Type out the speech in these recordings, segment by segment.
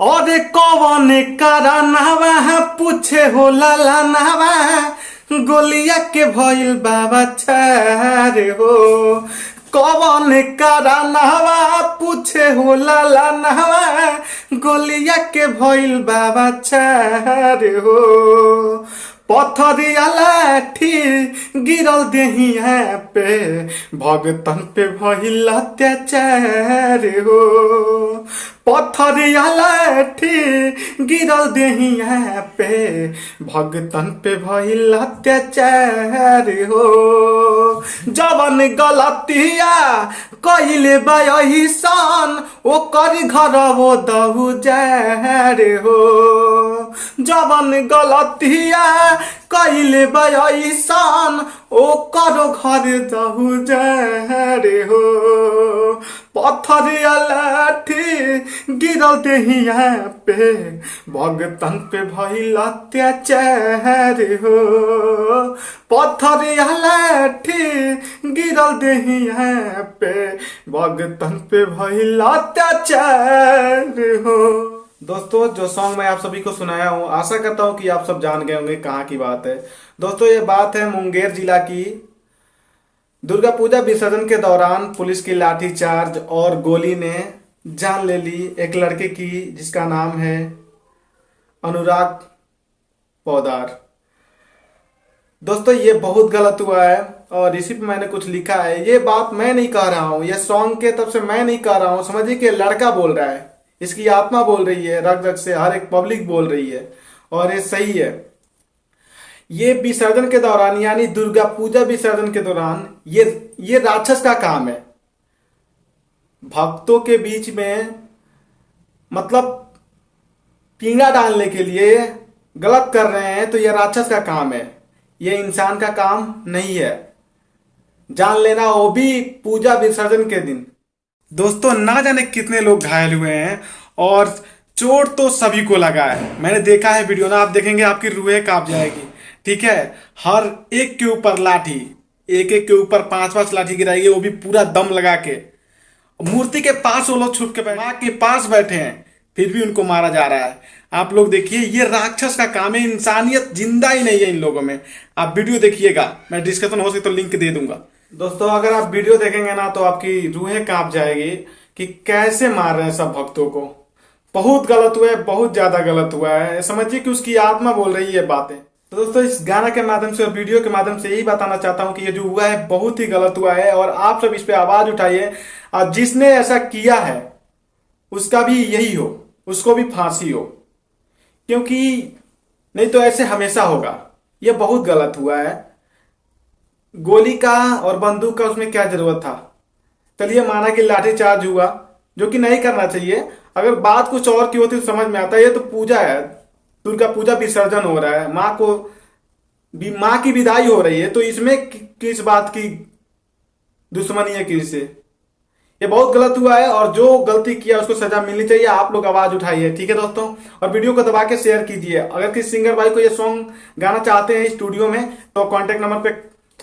और कौन करानावा पूछे हो लालानावा गोलिया के भइल बाबा छारे हो। कौन करानावा पूछे हो लालानावा गोलिया के भइल बाबा छारे हो। पथरिया लाठी गिरल देहिया पे भगतन पे भइल अत्याचार हो। पथरिया लाठी गिरल देहिया पे भगतन पे भइल अत्याचार हो। जवन गलतिया कइले बा अहिसान ओकर घर वो दहु जार हो। जवन गलतिया कइले बा अहिसान ओकर घर दहु जार हो। पथरिया लाठी गिरल देहिया पे भगतन पे भइल अत्याचार हो। पथरिया लाठी गिरल देहिया पे भगतन पे भइल अत्याचार हो। दोस्तों, जो सॉन्ग मैं आप सभी को सुनाया हूँ, आशा करता हूँ कि आप सब जान गए होंगे कहाँ की बात है। दोस्तों, ये बात है मुंगेर जिला की। दुर्गा पूजा विसर्जन के दौरान पुलिस की लाठीचार्ज और गोली ने जान ले ली एक लड़के की, जिसका नाम है अनुराग पौदार। दोस्तों, ये बहुत गलत हुआ है और इसी पे मैंने कुछ लिखा है। ये बात मैं नहीं कह रहा हूँ, ये सॉन्ग के तरफ से मैं नहीं कह रहा हूँ। समझिए कि लड़का बोल रहा है, इसकी आत्मा बोल रही है, रग रग से हर एक पब्लिक बोल रही है और ये सही है। ये विसर्जन के दौरान यानी दुर्गा पूजा विसर्जन के दौरान ये राक्षस का काम है। भक्तों के बीच में मतलब पीड़ा डालने के लिए गलत कर रहे हैं, तो ये राक्षस का काम है, ये इंसान का काम नहीं है। जान लेना, वो भी पूजा विसर्जन के दिन। दोस्तों, ना जाने कितने लोग घायल हुए हैं और चोट तो सभी को लगा है। मैंने देखा है वीडियो ना, आप देखेंगे आपकी रूहें कांप जाएगी। ठीक है, हर एक के ऊपर लाठी, एक एक के ऊपर 5-5 लाठी गिराएगी, वो भी पूरा दम लगा के। मूर्ति के पास वो लोग छुप के माँ के पास बैठे हैं, फिर भी उनको मारा जा रहा है। आप लोग देखिए, ये राक्षस का काम है, इंसानियत जिंदा ही नहीं है इन लोगों में। आप वीडियो देखिएगा, मैं डिस्क्रिप्शन हो सके तो लिंक दे दूंगा। दोस्तों, अगर आप वीडियो देखेंगे ना तो आपकी रूहें कांप जाएगी कि कैसे मार रहे हैं सब भक्तों को। बहुत गलत हुआ है, बहुत ज्यादा गलत हुआ है। समझिए कि उसकी आत्मा बोल रही है बातें। तो दोस्तों, इस गाना के माध्यम से और वीडियो के माध्यम से यही बताना चाहता हूं कि ये जो हुआ है बहुत ही गलत हुआ है और आप सब इस पे आवाज उठाइए और जिसने ऐसा किया है उसका भी यही हो, उसको भी फांसी हो, क्योंकि नहीं तो ऐसे हमेशा होगा। ये बहुत गलत हुआ है। गोली का और बंदूक का उसमें क्या जरूरत था। चलिए, माना कि लाठीचार्ज हुआ, जो कि नहीं करना चाहिए। अगर बात कुछ और की होती तो समझ में आता। ये तो पूजा है, दुर्गा पूजा विसर्जन हो रहा है, माँ की विदाई हो रही है, तो इसमें किस बात की दुश्मनी है किससे। ये बहुत गलत हुआ है और जो गलती किया उसको सजा मिलनी चाहिए। आप लोग आवाज उठाइए, ठीक है दोस्तों, और वीडियो को दबा के शेयर कीजिए। अगर किसी सिंगर भाई को ये सॉन्ग गाना चाहते हैं स्टूडियो में तो कॉन्टेक्ट नंबर पे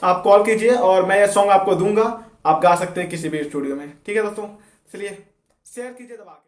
आप कॉल कीजिए और मैं ये सॉन्ग आपको दूंगा। आप गा सकते हैं किसी भी स्टूडियो में। ठीक है दोस्तों, चलिए शेयर कीजिए दबा के।